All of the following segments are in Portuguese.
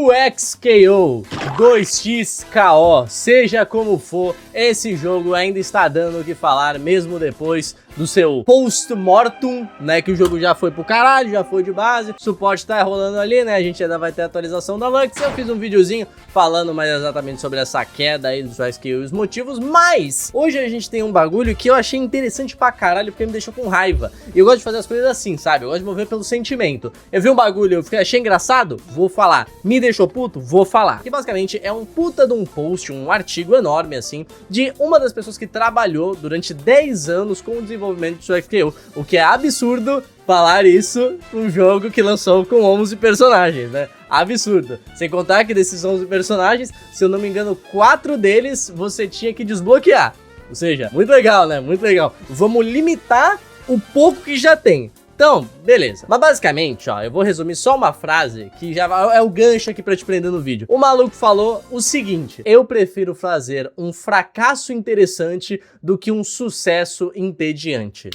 2XKO, 2XKO, seja como for, esse jogo ainda está dando o que falar, mesmo depois do seu post-mortem, né, que o jogo já foi pro caralho, já foi de base, o suporte tá rolando ali, né, a gente ainda vai ter a atualização da Lux. Eu fiz um videozinho falando mais exatamente sobre essa queda aí do 2XKO e os motivos, mas hoje a gente tem um bagulho que eu achei interessante pra caralho, porque me deixou com raiva, e eu gosto de fazer as coisas assim, sabe, eu gosto de mover pelo sentimento. Eu vi um bagulho, eu achei engraçado, vou falar, me deixou puto, vou falar. Que basicamente é um puta de um post, um artigo enorme assim, de uma das pessoas que trabalhou durante 10 anos com o desenvolvimento do 2XKO, o que é absurdo falar isso um jogo que lançou com 11 personagens, né? Absurdo. Sem contar que desses 11 personagens, se eu não me engano, 4 deles você tinha que desbloquear. Ou seja, muito legal, né? Muito legal. Vamos limitar o pouco que já tem. Então, beleza. Mas basicamente, ó, eu vou resumir só uma frase que já é o gancho aqui pra te prender no vídeo. O maluco falou o seguinte: eu prefiro fazer um fracasso interessante do que um sucesso entediante.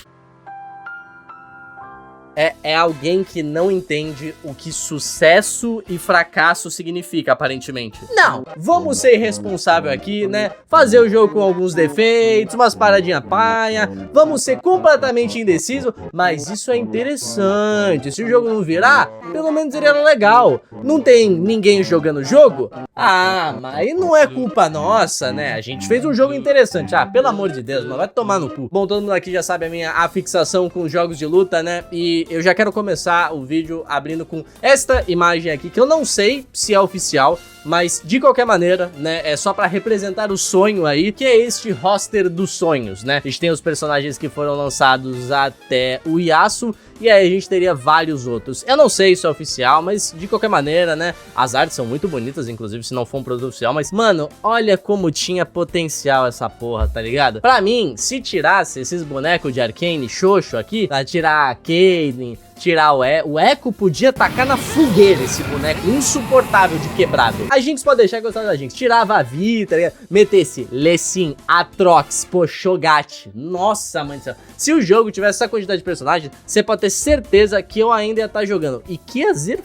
É alguém que não entende o que sucesso e fracasso significa, aparentemente. Não, vamos ser responsáveis aqui, né? Fazer o jogo com alguns defeitos, umas paradinhas paia, vamos ser completamente indecisos, mas isso é interessante. Se o jogo não virar, pelo menos ele era legal. Não tem ninguém jogando o jogo? Ah, mas não é culpa nossa, né? A gente fez um jogo interessante. Ah, pelo amor de Deus, mano, vai tomar no cu. Bom, todo mundo aqui já sabe a minha afixação com jogos de luta, né? E eu já quero começar o vídeo abrindo com esta imagem aqui, que eu não sei se é oficial, mas de qualquer maneira, né, é só pra representar o sonho aí, que é este roster dos sonhos, né? A gente tem os personagens que foram lançados até o Yasuo, e aí a gente teria vários outros. Eu não sei se é oficial, mas de qualquer maneira, né, as artes são muito bonitas, inclusive se não for um produto oficial, mas, mano, olha como tinha potencial essa porra, tá ligado? Pra mim, se tirasse esses bonecos de Arcane xoxo aqui, pra tirar a Caitlyn, tirar o Echo podia tacar na fogueira esse boneco insuportável de quebrado. A Jinx pode deixar gostar da Jinx. Tirava a Vi, tá ligado? Metesse Lecim, Atrox, pô, Shogat. Nossa, mãe do céu. Se o jogo tivesse essa quantidade de personagens, você pode ter certeza que eu ainda ia estar jogando. E que Azir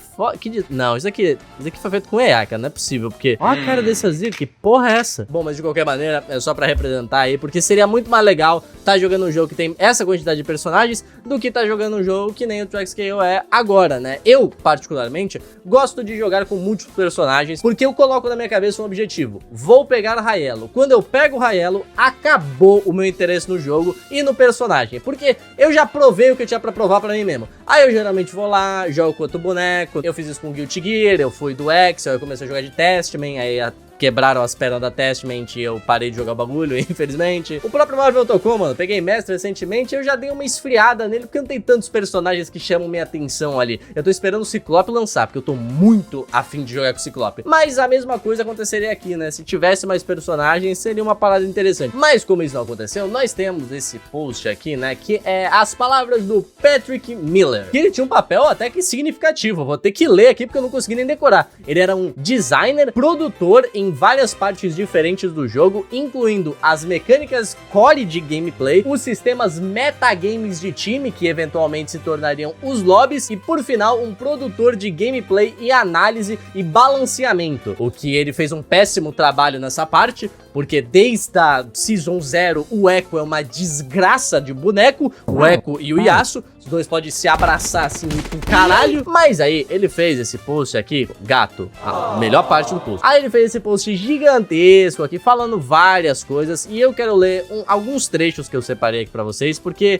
não, isso aqui foi feito com EA, cara. Não é possível, porque olha a cara desse Azir, que porra é essa? Bom, mas de qualquer maneira, é só pra representar aí, porque seria muito mais legal tá jogando um jogo que tem essa quantidade de personagens do que tá jogando um jogo que nem o 2XKO é agora, né? Eu, particularmente, gosto de jogar com múltiplos personagens, porque eu coloco na minha cabeça um objetivo: vou pegar Raelo. Quando eu pego o Raelo, acabou o meu interesse no jogo e no personagem, porque eu já provei o que eu tinha pra provar pra mim mesmo. Aí eu geralmente vou lá, jogo com outro boneco. Eu fiz isso com Guilty Gear, eu fui do Excel, eu comecei a jogar de Testament, aí quebraram as pernas da Testament e eu parei de jogar o bagulho, infelizmente. O próprio Marvel tocou, mano. Peguei Mestre recentemente e eu já dei uma esfriada nele, porque não tem tantos personagens que chamam minha atenção ali. Eu tô esperando o Ciclope lançar, porque eu tô muito afim de jogar com o Ciclope. Mas a mesma coisa aconteceria aqui, né? Se tivesse mais personagens, seria uma parada interessante. Mas como isso não aconteceu, nós temos esse post aqui, né? Que é as palavras do Patrick Miller. Que ele tinha um papel até que significativo. Eu vou ter que ler aqui porque eu não consegui nem decorar. Ele era um designer, produtor em várias partes diferentes do jogo, incluindo as mecânicas core de gameplay, os sistemas metagames de time, que eventualmente se tornariam os lobbies, e por final, um produtor de gameplay e análise e balanceamento. O que ele fez um péssimo trabalho nessa parte, porque desde a Season 0 o Echo é uma desgraça de boneco, o Echo e o Yasuo, os dois podem se abraçar assim com caralho. Mas aí ele fez esse post aqui, gato, a melhor parte do post. Aí ele fez esse post gigantesco aqui, falando várias coisas, e eu quero ler alguns trechos que eu separei aqui pra vocês, porque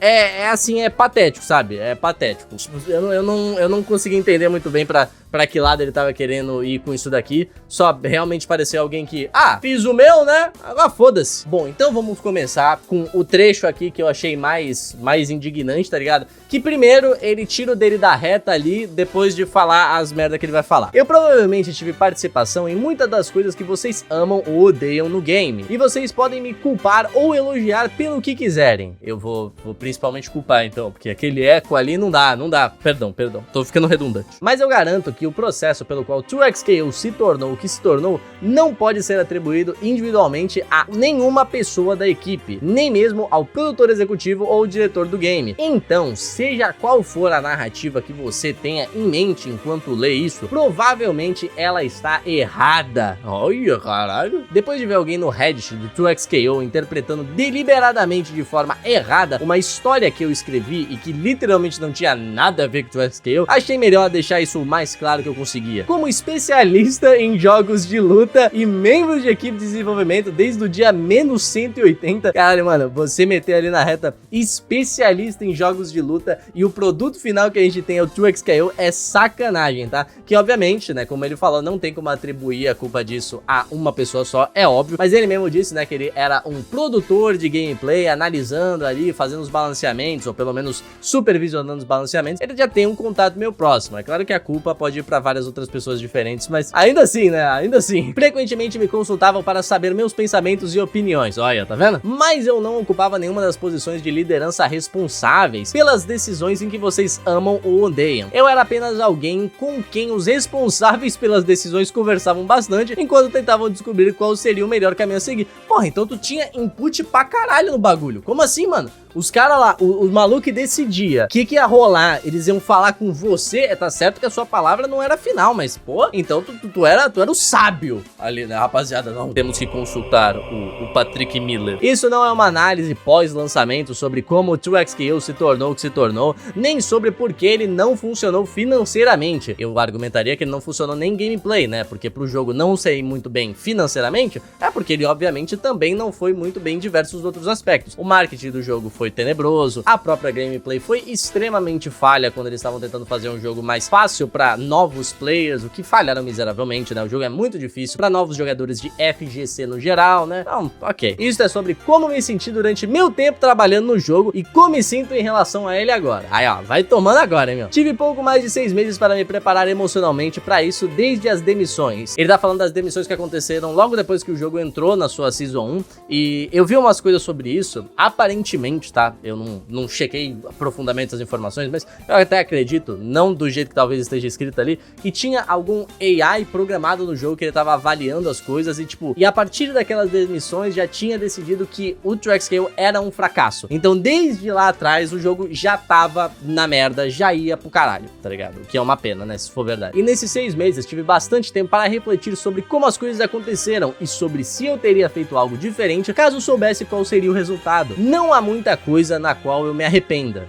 assim, é patético, sabe? É patético. Eu não consegui entender muito bem pra que lado ele tava querendo ir com isso daqui. Só realmente pareceu alguém que, fiz o meu, né? Agora foda-se. Bom, então vamos começar com o trecho aqui que eu achei mais indignante, tá ligado? Que primeiro ele tira o dele da reta ali, depois de falar as merdas que ele vai falar. Eu provavelmente tive participação em muitas das coisas que vocês amam ou odeiam no game, e vocês podem me culpar ou elogiar pelo que quiserem. Eu vou principalmente culpar então, porque aquele eco ali não dá, perdão, tô ficando redundante. Mas eu garanto que o processo pelo qual 2XKO se tornou o que se tornou não pode ser atribuído individualmente a nenhuma pessoa da equipe, nem mesmo ao produtor executivo ou diretor do game. Então, se seja qual for a narrativa que você tenha em mente enquanto lê isso, provavelmente ela está errada. Olha, caralho. Depois de ver alguém no Reddit do 2XKO interpretando deliberadamente de forma errada uma história que eu escrevi e que literalmente não tinha nada a ver com 2XKO, achei melhor deixar isso o mais claro que eu conseguia. Como especialista em jogos de luta e membro de equipe de desenvolvimento desde o dia menos 180, caralho, mano, você meter ali na reta especialista em jogos de luta e o produto final que a gente tem é o 2XKO é sacanagem, tá? Que obviamente, né, como ele falou, não tem como atribuir a culpa disso a uma pessoa só, é óbvio, mas ele mesmo disse, né, que ele era um produtor de gameplay, analisando ali, fazendo os balanceamentos, ou pelo menos supervisionando os balanceamentos. Ele já tem um contato meio próximo, é claro que a culpa pode ir pra várias outras pessoas diferentes, mas ainda assim, né, ainda assim, frequentemente me consultavam para saber meus pensamentos e opiniões, olha, tá vendo? Mas eu não ocupava nenhuma das posições de liderança responsáveis pelas decisões em que vocês amam ou odeiam. Eu era apenas alguém com quem os responsáveis pelas decisões conversavam bastante enquanto tentavam descobrir qual seria o melhor caminho a seguir. Porra, então tu tinha input pra caralho no bagulho. Como assim, mano? Os caras lá, o maluco que decidia o que ia rolar, eles iam falar com você, tá certo que a sua palavra não era final, mas, pô, então tu era o sábio ali, né, rapaziada? Não, temos que consultar o Patrick Miller. Isso não é uma análise pós-lançamento sobre como o 2XKO se tornou o que se tornou, nem sobre por que ele não funcionou financeiramente. Eu argumentaria que ele não funcionou nem gameplay, né, porque pro jogo não sair muito bem financeiramente, é porque ele obviamente também não foi muito bem em diversos outros aspectos. O marketing do jogo foi tenebroso, a própria gameplay foi extremamente falha quando eles estavam tentando fazer um jogo mais fácil para novos players, o que falharam miseravelmente, né? O jogo é muito difícil para novos jogadores de FGC no geral, né? Então, ok. Isso é sobre como me senti durante meu tempo trabalhando no jogo e como me sinto em relação a ele agora. Aí, ó, vai tomando agora, hein, meu? Tive pouco mais de 6 meses para me preparar emocionalmente para isso desde as demissões. Ele tá falando das demissões que aconteceram logo depois que o jogo entrou na sua Season 1 e eu vi umas coisas sobre isso, aparentemente, tá? Eu não chequei profundamente as informações, mas eu até acredito, não do jeito que talvez esteja escrito ali, que tinha algum AI programado no jogo que ele tava avaliando as coisas e tipo, e a partir daquelas demissões já tinha decidido que o 2XKO era um fracasso. Então desde lá atrás o jogo já tava na merda, já ia pro caralho, tá ligado? O que é uma pena, né, se for verdade. E nesses 6 meses tive bastante tempo para refletir sobre como as coisas aconteceram e sobre se eu teria feito algo diferente caso soubesse qual seria o resultado. Não há muita coisa na qual eu me arrependa.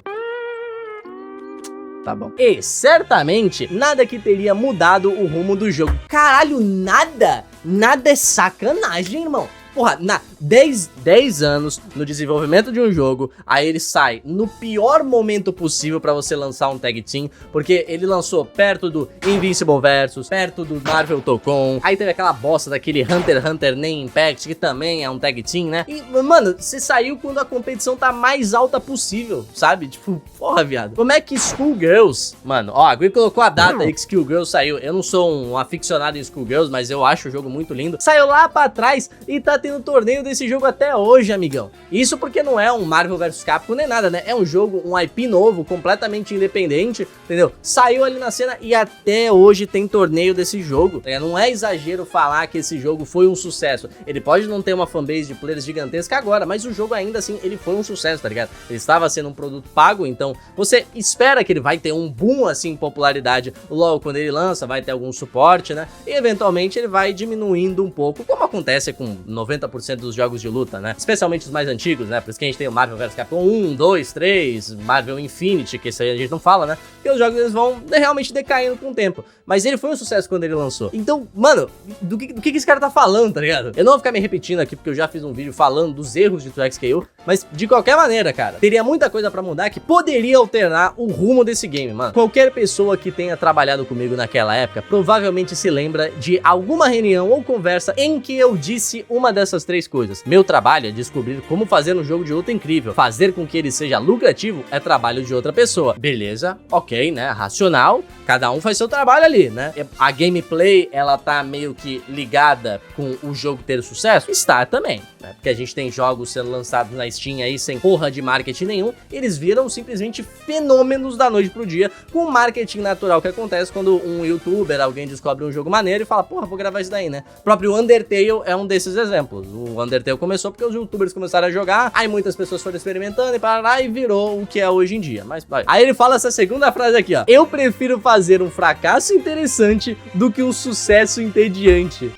Tá bom. E certamente nada que teria mudado o rumo do jogo. Caralho, nada? Nada é sacanagem, irmão. Porra, 10 anos no desenvolvimento de um jogo, aí ele sai no pior momento possível pra você lançar um tag team, porque ele lançou perto do Invincible Versus, perto do Marvel Tocon, aí teve aquela bosta daquele Hunter x Hunter Nem Impact, que também é um tag team, né? E, mano, você saiu quando a competição tá mais alta possível, sabe? Tipo, porra, viado. Como é que Skullgirls, mano, ó, a Gui colocou a data aí que Skullgirls saiu, eu não sou um aficionado em Skullgirls, mas eu acho o jogo muito lindo, saiu lá pra trás e tá tendo torneio desse jogo até hoje, amigão. Isso porque não é um Marvel vs Capcom nem nada, né? É um jogo, um IP novo, completamente independente, entendeu? Saiu ali na cena e até hoje tem torneio desse jogo, tá? Não é exagero falar que esse jogo foi um sucesso. Ele pode não ter uma fanbase de players gigantesca agora, mas o jogo ainda assim, ele foi um sucesso, tá ligado? Ele estava sendo um produto pago, então você espera que ele vai ter um boom assim em popularidade logo quando ele lança, vai ter algum suporte, né? E eventualmente ele vai diminuindo um pouco, como acontece com 90% dos jogos de luta, né? Especialmente os mais antigos, né? Por isso que a gente tem o Marvel vs Capcom 1, 2, 3, Marvel Infinity, que isso aí a gente não fala, né? Porque os jogos eles vão realmente decaindo com o tempo. Mas ele foi um sucesso quando ele lançou. Então, mano, do que esse cara tá falando, tá ligado? Eu não vou ficar me repetindo aqui, porque eu já fiz um vídeo falando dos erros de 2XKO, mas de qualquer maneira, cara, teria muita coisa pra mudar que poderia alternar o rumo desse game, mano. Qualquer pessoa que tenha trabalhado comigo naquela época provavelmente se lembra de alguma reunião ou conversa em que eu disse uma dessas 3 coisas. Meu trabalho é descobrir como fazer um jogo de luta incrível. Fazer com que ele seja lucrativo é trabalho de outra pessoa. Beleza, ok, né? Racional. Cada um faz seu trabalho ali, né? A gameplay, ela tá meio que ligada com o jogo ter sucesso? Está também, né? Porque a gente tem jogos sendo lançados na Steam aí sem porra de marketing nenhum. Eles viram simplesmente fenômenos da noite pro dia com o marketing natural que acontece quando um youtuber, alguém descobre um jogo maneiro e fala, porra, vou gravar isso daí, né? O próprio Undertale é um desses exemplos. O Undertale Undertale começou porque os youtubers começaram a jogar, aí muitas pessoas foram experimentando e parará, e virou o que é hoje em dia. Mas aí ele fala essa segunda frase aqui, ó: eu prefiro fazer um fracasso interessante do que um sucesso entediante.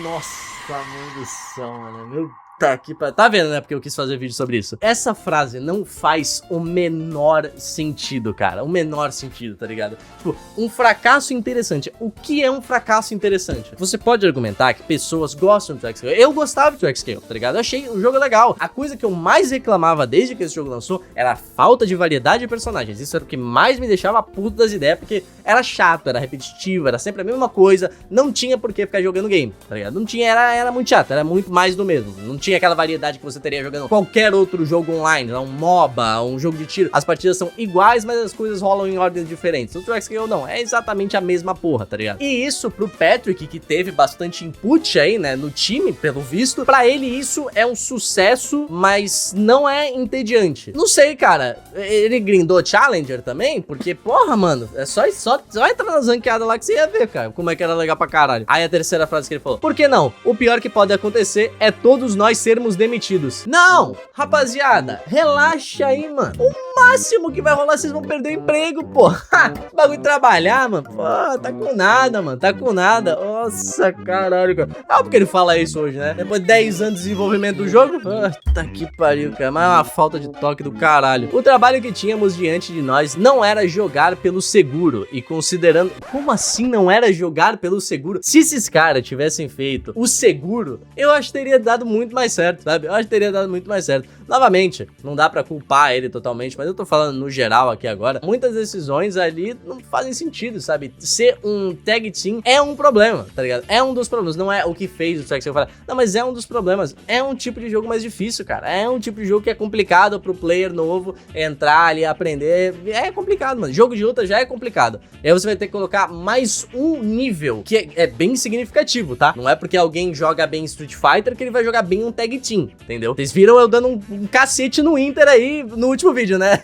Nossa, mãe do céu, mano. Meu tá vendo, né? Porque eu quis fazer vídeo sobre isso. Essa frase não faz o menor sentido, cara. O menor sentido, tá ligado? Tipo, um fracasso interessante. O que é um fracasso interessante? Você pode argumentar que pessoas gostam de XScale. Eu gostava de XScale, tá ligado? Eu achei o jogo legal. A coisa que eu mais reclamava desde que esse jogo lançou era a falta de variedade de personagens. Isso era o que mais me deixava puto das ideias, porque era chato, era repetitivo, era sempre a mesma coisa. Não tinha por que ficar jogando game, tá ligado? Não tinha, era muito chato, era muito mais do mesmo. Não tinha aquela variedade que você teria jogando qualquer outro jogo online, um MOBA, um jogo de tiro. As partidas são iguais, mas as coisas rolam em ordens diferentes. O XScale não, é exatamente a mesma porra, tá ligado? E isso pro Patrick, que teve bastante input aí, né, no time, pelo visto, pra ele isso é um sucesso, mas não é entediante. Não sei, cara, ele grindou Challenger também? Porque, porra, mano, é só entrar nas ranqueadas lá que você ia ver, cara, como é que era legal pra caralho. Aí a terceira frase que ele falou: por que não? O pior que pode acontecer é todos nós sermos demitidos. Não, rapaziada, relaxa aí, mano. O máximo que vai rolar, vocês vão perder o emprego, pô. Bagulho de trabalhar, mano. Pô, tá com nada, mano. Tá com nada. Nossa, caralho, cara. Ah, porque ele fala isso hoje, né? Depois de 10 anos de desenvolvimento do jogo. Puta que pariu, cara. Mas é uma falta de toque do caralho. O trabalho que tínhamos diante de nós não era jogar pelo seguro. E considerando... Como assim não era jogar pelo seguro? Se esses caras tivessem feito o seguro, eu acho que teria dado muito mais certo, sabe? Eu acho que teria dado muito mais certo. Novamente, não dá pra culpar ele totalmente, mas eu tô falando no geral aqui agora. Muitas decisões ali não fazem sentido, sabe? Ser um tag team é um problema, tá ligado? É um dos problemas, não é o que fez o XScale falar. Não, mas é um dos problemas. É um tipo de jogo mais difícil, cara. É um tipo de jogo que é complicado pro player novo entrar ali, aprender. É complicado, mano. Jogo de luta já é complicado. E aí você vai ter que colocar mais um nível, que é bem significativo, tá? Não é porque alguém joga bem Street Fighter que ele vai jogar bem um tag team, entendeu? Vocês viram eu dando um cacete no Inter aí no último vídeo, né?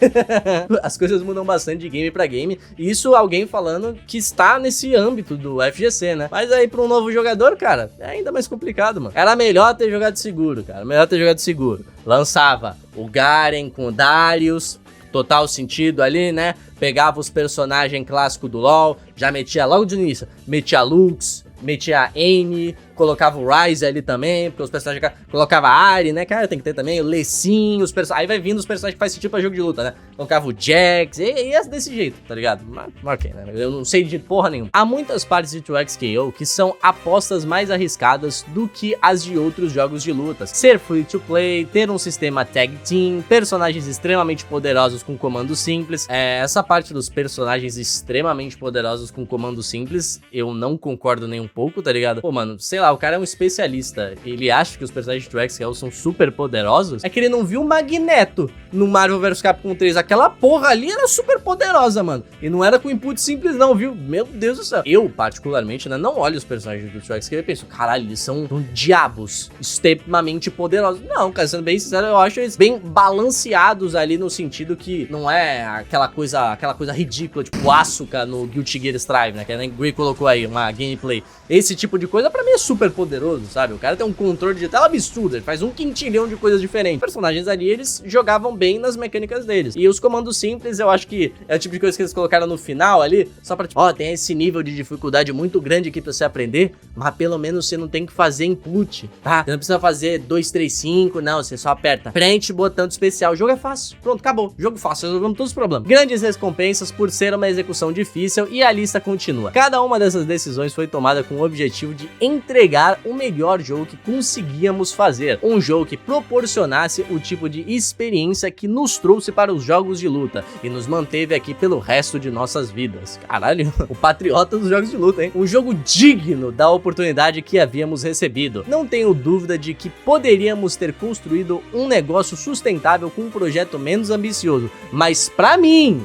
As coisas mudam bastante de game pra game. E isso alguém falando que está nesse âmbito do FGC, né? Mas aí pra um novo jogador, cara, é ainda mais complicado, mano. Era melhor ter jogado seguro, cara. Melhor ter jogado seguro. Lançava o Garen com o Darius, total sentido ali, né? Pegava os personagens clássicos do LoL, já metia logo de início, metia Lux, metia a Anne, colocava o Ryze ali também, porque os personagens... Colocava a Ahri, né, cara? Tem que ter também o Lecim, os personagens... Aí vai vindo os personagens que faz sentido pra jogo de luta, né? Colocava o Jax, e é desse jeito, tá ligado? Mas ok, né? Eu não sei de porra nenhuma. Há muitas partes de 2XKO que são apostas mais arriscadas do que as de outros jogos de lutas. Ser free to play, ter um sistema tag team, personagens extremamente poderosos com comandos simples. Essa parte dos personagens extremamente poderosos com comandos simples, eu não concordo nem um pouco, tá ligado? Pô, mano, sei lá, o cara é um especialista, ele acha que os personagens de 2XKO são super poderosos, é que ele não viu o Magneto no Marvel vs Capcom 3, aquela porra ali era super poderosa, mano, e não era com input simples não, viu? Meu Deus do céu. Eu, particularmente, né, não olho os personagens do 2XKO e penso, caralho, eles são diabos extremamente poderosos. Não, cara, sendo bem sincero, eu acho eles bem balanceados ali no sentido que não é aquela coisa ridícula, tipo o Asuka no Guilty Gear Strive, né, que a Gray colocou aí, uma gameplay. Esse tipo de coisa pra mim é super poderoso, sabe? O cara tem um controle de tela absurdo, ele faz 1 quintilhão de coisas diferentes. Os personagens ali, eles jogavam bem nas mecânicas deles. E os comandos simples, eu acho que é o tipo de coisa que eles colocaram no final ali, só pra tipo, ó, tem esse nível de dificuldade muito grande aqui pra você aprender, mas pelo menos você não tem que fazer input, tá? Você não precisa fazer 2, 3, 5, não, você só aperta frente, botão especial. O jogo é fácil, pronto, acabou. Jogo fácil, resolvemos todos os problemas. Grandes recompensas por ser uma execução difícil e a lista continua. Cada uma dessas decisões foi tomada com o objetivo de entregar o melhor jogo que conseguíamos fazer. Um jogo que proporcionasse o tipo de experiência que nos trouxe para os jogos de luta e nos manteve aqui pelo resto de nossas vidas. Caralho, o patriota dos jogos de luta, hein? Um jogo digno da oportunidade que havíamos recebido. Não tenho dúvida de que poderíamos ter construído um negócio sustentável com um projeto menos ambicioso, mas pra mim,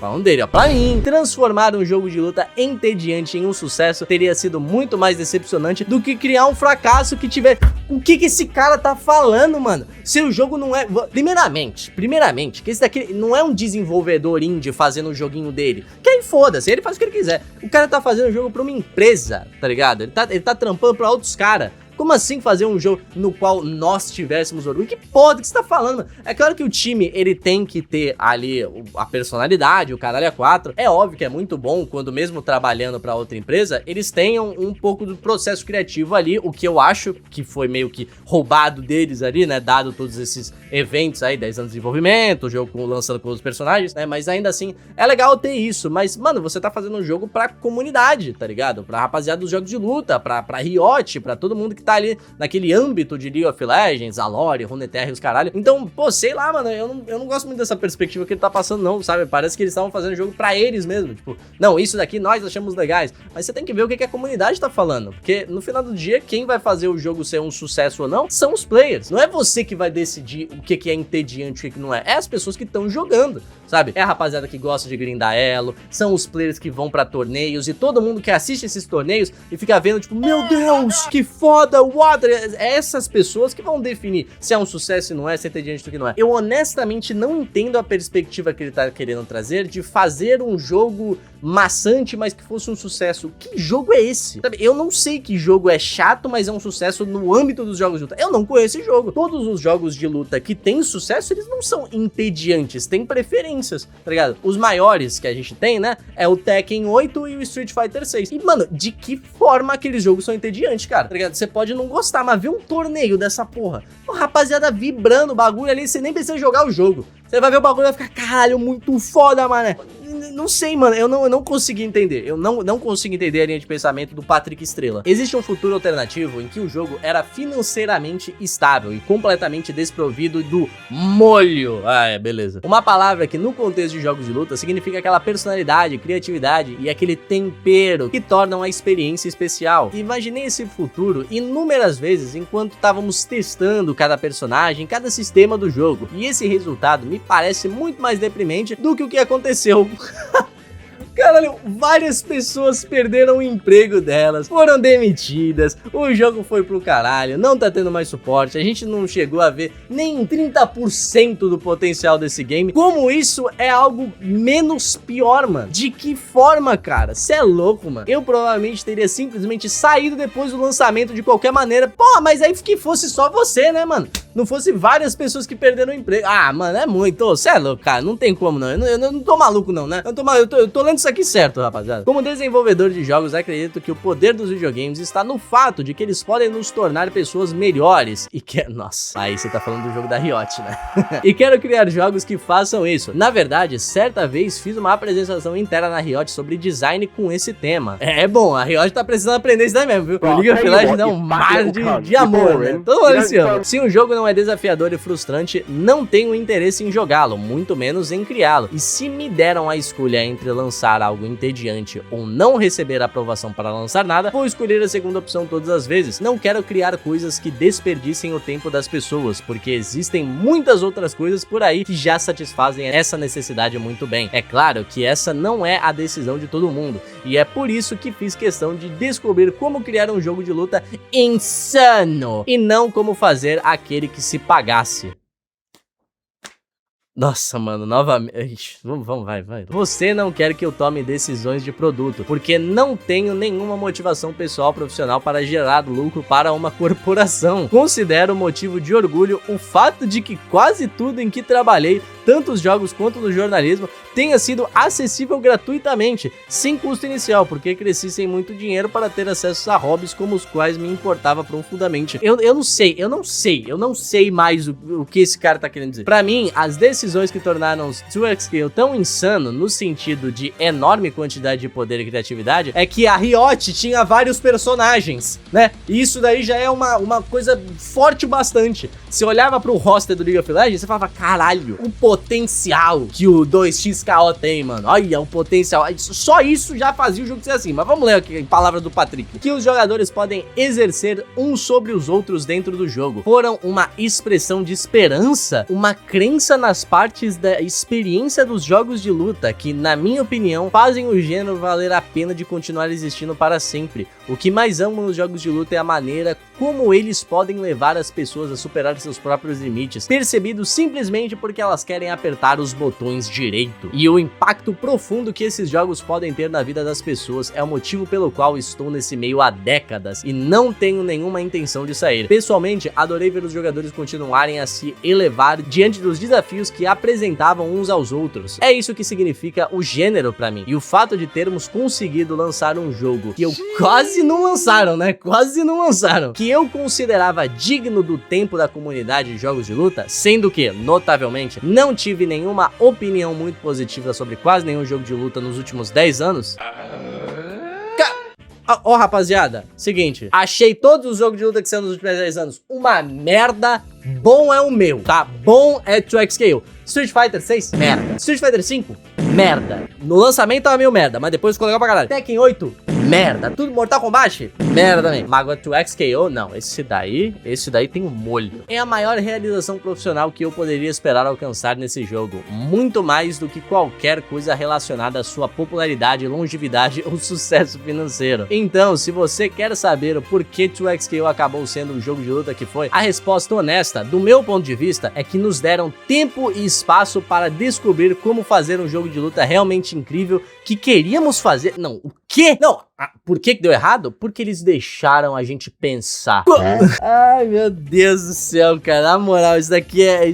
pra mim, transformar um jogo de luta entediante em um sucesso teria sido muito mais decepcionante do que criar um fracasso que tiver... O que esse cara tá falando, mano? Seu jogo não é... Primeiramente, que esse daqui não é um desenvolvedor indie fazendo o joguinho dele. Que aí foda-se, ele faz o que ele quiser. O cara tá fazendo o jogo pra uma empresa, tá ligado? Ele tá trampando pra outros caras. Como assim fazer um jogo no qual nós tivéssemos orgulho? Que porra que você tá falando, mano? É claro que o time, ele tem que ter ali a personalidade, o caralho a 4. É óbvio que é muito bom quando mesmo trabalhando pra outra empresa, eles tenham um pouco do processo criativo ali, o que eu acho que foi meio que roubado deles ali, né, dado todos esses eventos aí, 10 anos de desenvolvimento, o jogo lançando com os personagens, né, mas ainda assim, é legal ter isso, mas, mano, você tá fazendo um jogo pra comunidade, tá ligado? Pra rapaziada dos jogos de luta, pra Riot, pra todo mundo que tá ali naquele âmbito de League of Legends, a lore, Runeterra e os caralho. Então, pô, sei lá, mano, eu não gosto muito dessa perspectiva que ele tá passando não, sabe? Parece que eles estavam fazendo jogo pra eles mesmo, tipo, não, isso daqui nós achamos legais, mas você tem que ver o que a comunidade tá falando, porque no final do dia, quem vai fazer o jogo ser um sucesso ou não, são os players. Não é você que vai decidir o que é entediante e o que não é. É as pessoas que estão jogando, sabe? É a rapaziada que gosta de grindar elo, são os players que vão pra torneios e todo mundo que assiste esses torneios e fica vendo, tipo, meu Deus, que foda, Water. É essas pessoas que vão definir se é um sucesso e não é, se é entediante ou que não é. Eu honestamente não entendo a perspectiva que ele tá querendo trazer de fazer um jogo maçante, mas que fosse um sucesso. Que jogo é esse? Sabe, eu não sei que jogo é chato, mas é um sucesso no âmbito dos jogos de luta. Eu não conheço esse jogo. Todos os jogos de luta que têm sucesso, eles não são entediantes, têm preferências, tá ligado? Os maiores que a gente tem, né, é o Tekken 8 e o Street Fighter 6. E, mano, de que forma aqueles jogos são entediantes, cara? Tá ligado? Você pode não gostar, mas ver um torneio dessa porra, o rapaziada vibrando o bagulho ali, você nem precisa jogar o jogo. Você vai ver o bagulho e vai ficar, caralho, muito foda, mané. Não sei, mano, eu não consegui entender. Eu não consigo entender a linha de pensamento do Patrick Estrela. Existe um futuro alternativo em que o jogo era financeiramente estável e completamente desprovido do molho. Ah, é, beleza. Uma palavra que no contexto de jogos de luta significa aquela personalidade, criatividade e aquele tempero que tornam a experiência especial. Imaginei esse futuro inúmeras vezes enquanto estávamos testando cada personagem, cada sistema do jogo. E esse resultado me parece muito mais deprimente do que o que aconteceu. Caralho, várias pessoas perderam o emprego delas, foram demitidas, o jogo foi pro caralho, não tá tendo mais suporte, a gente não chegou a ver nem 30% do potencial desse game. Como isso é algo menos pior, mano? De que forma, cara? Cê é louco, mano. Eu provavelmente teria simplesmente saído depois do lançamento de qualquer maneira. Pô, mas aí que fosse só você, né, mano? Não fosse várias pessoas que perderam o emprego. Ah, mano, é muito. Cê é louco, cara. Não tem como, não. Eu não tô maluco, não, né? Eu tô lendo isso aqui certo, rapaziada. Como desenvolvedor de jogos, acredito que o poder dos videogames está no fato de que eles podem nos tornar pessoas melhores. E que... Nossa, aí você tá falando do jogo da Riot, né? E quero criar jogos que façam isso. Na verdade, certa vez fiz uma apresentação interna na Riot sobre design com esse tema. É bom, a Riot tá precisando aprender isso daí mesmo, viu? O League of Legends é um mar de amor, né? Todo mundo se ama. Se um jogo não é desafiador e frustrante, não tenho interesse em jogá-lo, muito menos em criá-lo. E se me deram a escolha entre lançar algo entediante ou não receber aprovação para lançar nada, vou escolher a segunda opção todas as vezes. Não quero criar coisas que desperdicem o tempo das pessoas, porque existem muitas outras coisas por aí que já satisfazem essa necessidade muito bem. É claro que essa não é a decisão de todo mundo, e é por isso que fiz questão de descobrir como criar um jogo de luta insano, e não como fazer aquele que se pagasse. Nossa, mano, novamente. Vamos, vai. Você não quer que eu tome decisões de produto, porque não tenho nenhuma motivação pessoal profissional para gerar lucro para uma corporação. Considero motivo de orgulho o fato de que quase tudo em que trabalhei, tanto os jogos quanto no jornalismo, tenha sido acessível gratuitamente, sem custo inicial, porque cresci sem muito dinheiro para ter acesso a hobbies como os quais me importava profundamente. Eu não sei mais o que esse cara tá querendo dizer. Pra mim, as decisões que tornaram os 2Xscale tão insano, no sentido de enorme quantidade de poder e criatividade, é que a Riot tinha vários personagens, né? E isso daí já é uma coisa forte bastante. Você olhava pro roster do League of Legends, você falava, caralho, o potencial que o 2xKO tem, mano. Olha o potencial. Só isso já fazia o jogo ser assim. Mas vamos ler aqui em palavras do Patrick. Que os jogadores podem exercer uns sobre os outros dentro do jogo. Foram uma expressão de esperança, uma crença nas partes da experiência dos jogos de luta que, na minha opinião, fazem o gênero valer a pena de continuar existindo para sempre. O que mais amo nos jogos de luta é a maneira como eles podem levar as pessoas a superar seus próprios limites, percebidos simplesmente porque elas querem souberem apertar os botões direito. E o impacto profundo que esses jogos podem ter na vida das pessoas é o motivo pelo qual estou nesse meio há décadas e não tenho nenhuma intenção de sair. Pessoalmente, adorei ver os jogadores continuarem a se elevar diante dos desafios que apresentavam uns aos outros. É isso que significa o gênero pra mim. E o fato de termos conseguido lançar um jogo que quase não lançaram, né? Quase não lançaram. Que eu considerava digno do tempo da comunidade de jogos de luta, sendo que, notavelmente, não tive nenhuma opinião muito positiva sobre quase nenhum jogo de luta nos últimos 10 anos. Ó, rapaziada, seguinte, achei todos os jogos de luta que saíram nos últimos 10 anos uma merda. Bom é o meu, tá? Bom é 2XKO. Street Fighter 6, merda. Street Fighter 5, merda. No lançamento tava meio merda, mas depois ficou legal pra caralho. Tekken 8, merda. Tudo Mortal Kombat, merda também. Mas agora 2XKO, não. Esse daí tem um molho. É a maior realização profissional que eu poderia esperar alcançar nesse jogo. Muito mais do que qualquer coisa relacionada à sua popularidade, longevidade ou sucesso financeiro. Então, se você quer saber o porquê 2XKO acabou sendo o jogo de luta que foi, a resposta honesta, do meu ponto de vista, é que nos deram tempo e espaço para descobrir como fazer um jogo de luta realmente incrível que queríamos fazer. Não, o quê? Não, por que deu errado? Porque eles deixaram a gente pensar. Ai, meu Deus do céu, cara. Na moral, isso daqui é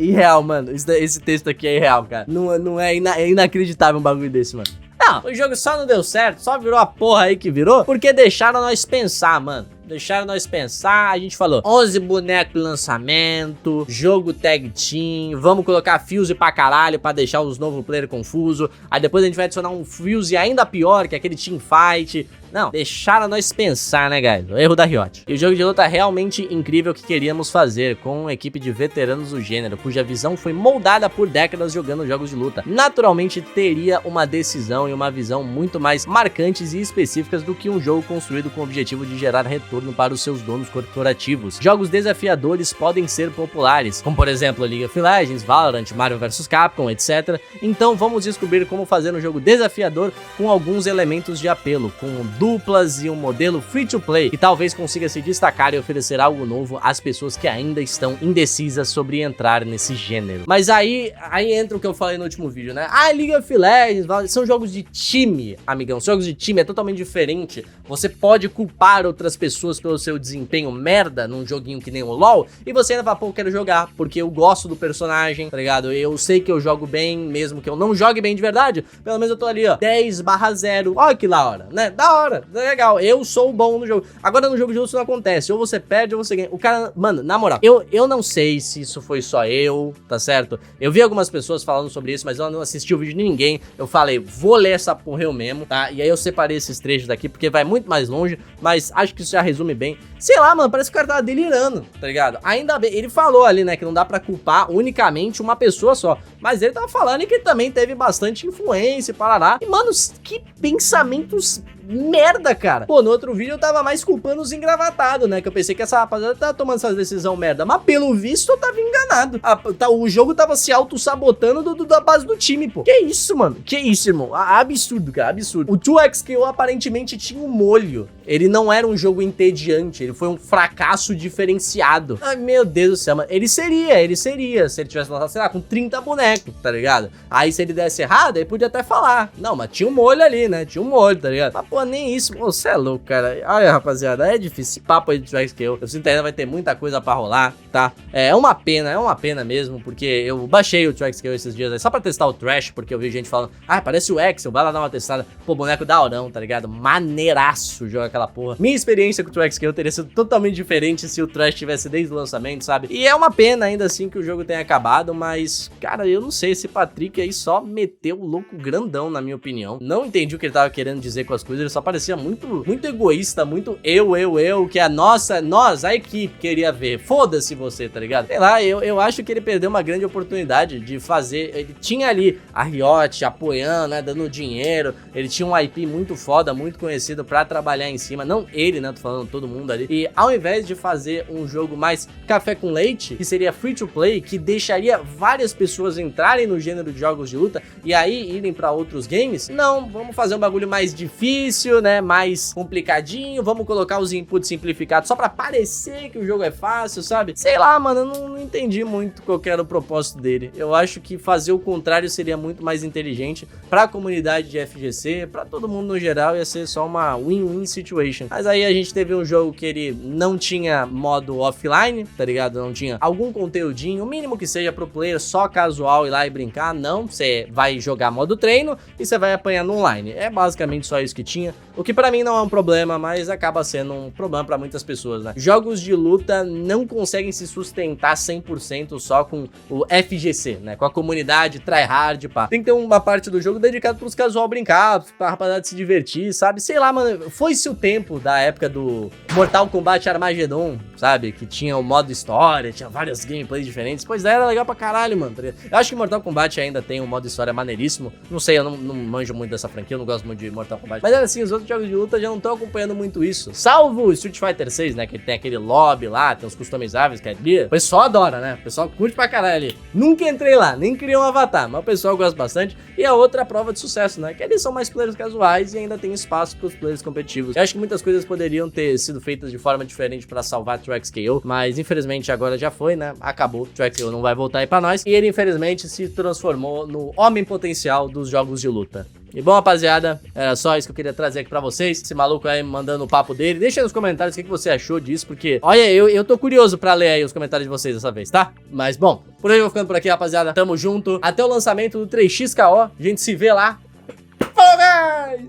irreal, mano. Esse texto aqui é irreal, cara. Não é inacreditável um bagulho desse, mano. Não, o jogo só não deu certo, só virou a porra aí que virou, porque deixaram nós pensar, mano. Deixaram nós pensar, a gente falou 11 bonecos de lançamento, jogo tag team, vamos colocar Fuse pra caralho pra deixar os novos players confusos. Aí depois a gente vai adicionar um Fuse ainda pior, que é aquele team fight. Não, deixaram nós pensar, né, guys? O erro da Riot. E o jogo de luta é realmente incrível que queríamos fazer com uma equipe de veteranos do gênero, cuja visão foi moldada por décadas jogando jogos de luta. Naturalmente teria uma decisão e uma visão muito mais marcantes e específicas do que um jogo construído com o objetivo de gerar retorno para os seus donos corporativos. Jogos desafiadores podem ser populares, como por exemplo League of Legends, Valorant, Marvel vs Capcom, etc. Então vamos descobrir como fazer um jogo desafiador com alguns elementos de apelo, com duplas e um modelo free-to-play que talvez consiga se destacar e oferecer algo novo às pessoas que ainda estão indecisas sobre entrar nesse gênero. Mas aí entra o que eu falei no último vídeo, né? League of Legends, são jogos de time, amigão. Jogos de time é totalmente diferente. Você pode culpar outras pessoas pelo seu desempenho merda num joguinho que nem o LoL, e você ainda fala, pô, eu quero jogar, porque eu gosto do personagem, tá ligado? Eu sei que eu jogo bem, mesmo que eu não jogue bem de verdade, pelo menos eu tô ali, ó, 10/0. Olha que da hora, né? Da hora, legal, eu sou bom no jogo. Agora no jogo de luta isso não acontece, ou você perde ou você ganha. O cara, mano, na moral, eu não sei se isso foi só eu, tá certo? Eu vi algumas pessoas falando sobre isso, mas eu não assisti o vídeo de ninguém. Eu falei, vou ler essa porra eu mesmo, tá? E aí eu separei esses trechos daqui, porque vai muito mais longe, mas acho que isso já resume bem. Sei lá, mano, parece que o cara tava delirando, tá ligado? Ainda bem, ele falou ali, né, que não dá pra culpar unicamente uma pessoa só, mas ele tava falando que ele também teve bastante influência e parará. E, mano, que pensamentos merda, cara. Pô, no outro vídeo eu tava mais culpando os engravatados, né? Que eu pensei que essa rapaziada tava tomando essa decisão merda. Mas pelo visto eu tava enganado. O jogo tava se auto-sabotando da base do time, pô. Que isso, mano? Que isso, irmão? Absurdo, cara. Absurdo. O 2XKO aparentemente tinha um molho. Ele não era um jogo entediante. Ele foi um fracasso diferenciado. Ai, meu Deus do céu, mano. Ele seria. Se ele tivesse lançado, sei lá, com 30 bonecos, tá ligado? Aí se ele desse errado, aí podia até falar. Não, mas tinha um molho ali, né? Tinha um molho, tá ligado? Mas, pô, nem isso. Você é louco, cara. Olha, rapaziada, é difícil. Esse papo aí de 2XKO. Eu sinto que ainda vai ter muita coisa pra rolar, tá? É uma pena mesmo, porque eu baixei o 2XKO esses dias aí só pra testar o Trash, porque eu vi gente falando, parece o Axel, vai lá dar uma testada. Pô, boneco daorão, tá ligado? Maneiraço jogar aquela porra. Minha experiência com o 2XKO teria sido totalmente diferente se o Trash tivesse desde o lançamento, sabe? E é uma pena ainda assim que o jogo tenha acabado, mas, cara, eu não sei, esse Patrick aí só meteu o louco grandão, na minha opinião. Não entendi o que ele tava querendo dizer com as coisas, ele só parecia muito egoísta, muito eu, que nós, a equipe, queria ver. Foda-se você, tá ligado? Sei lá, eu acho que ele perdeu uma grande oportunidade de fazer. Ele tinha ali a Riot apoiando, né, dando dinheiro, ele tinha um IP muito foda, muito conhecido pra trabalhar em cima, não ele, né, tô falando todo mundo ali, e ao invés de fazer um jogo mais café com leite, que seria free to play, que deixaria várias pessoas entrarem no gênero de jogos de luta e aí irem pra outros games, não, vamos fazer um bagulho mais difícil, né, mais complicadinho, vamos colocar os inputs simplificados só pra parecer que o jogo é fácil, sabe? Sei lá, mano, eu não entendi entendi muito qual que era o propósito dele. Eu acho que fazer o contrário seria muito mais inteligente pra comunidade de FGC, pra todo mundo no geral, ia ser só uma win-win situation. Mas aí a gente teve um jogo que ele não tinha modo offline, tá ligado? Não tinha algum conteúdinho, o mínimo que seja pro player só casual ir lá e brincar. Não, você vai jogar modo treino e você vai apanhar no online. É basicamente só isso que tinha, o que pra mim não é um problema, mas acaba sendo um problema pra muitas pessoas, né? Jogos de luta não conseguem se sustentar 100% só com o FGC, né? Com a comunidade tryhard, pá. Tem que ter uma parte do jogo dedicada pros casual brincar, pra rapaziada se divertir, sabe? Sei lá, mano, foi-se o tempo da época do Mortal Kombat Armageddon, sabe? Que tinha o modo história, tinha várias gameplays diferentes. Pois é, era legal pra caralho, mano. Eu acho que Mortal Kombat ainda tem um modo história maneiríssimo. Não sei, eu não manjo muito dessa franquia, eu não gosto muito de Mortal Kombat. Mas assim, os outros jogos de luta já não estão acompanhando muito isso. Salvo Street Fighter 6, né? Que tem aquele lobby lá, tem os customizáveis, que o pessoal adora, né? O pessoal curte pra caralho ali. Nunca entrei lá, nem criei um avatar, mas o pessoal gosta bastante. E a outra prova de sucesso, né? Que eles são mais players casuais e ainda tem espaço pros players competitivos. Eu acho que muitas coisas poderiam ter sido feitas de forma diferente pra salvar TrackScale, mas infelizmente agora já foi, né? Acabou. TrackScale não vai voltar aí pra nós. E ele infelizmente se transformou no homem potencial dos jogos de luta. E bom, rapaziada, era só isso que eu queria trazer aqui pra vocês. Esse maluco aí mandando o papo dele. Deixa aí nos comentários o que você achou disso, porque, olha, eu tô curioso pra ler aí os comentários de vocês dessa vez, tá? Mas, bom, por hoje eu vou ficando por aqui, rapaziada. Tamo junto. Até o lançamento do 3xKO. A gente se vê lá. Falou, guys!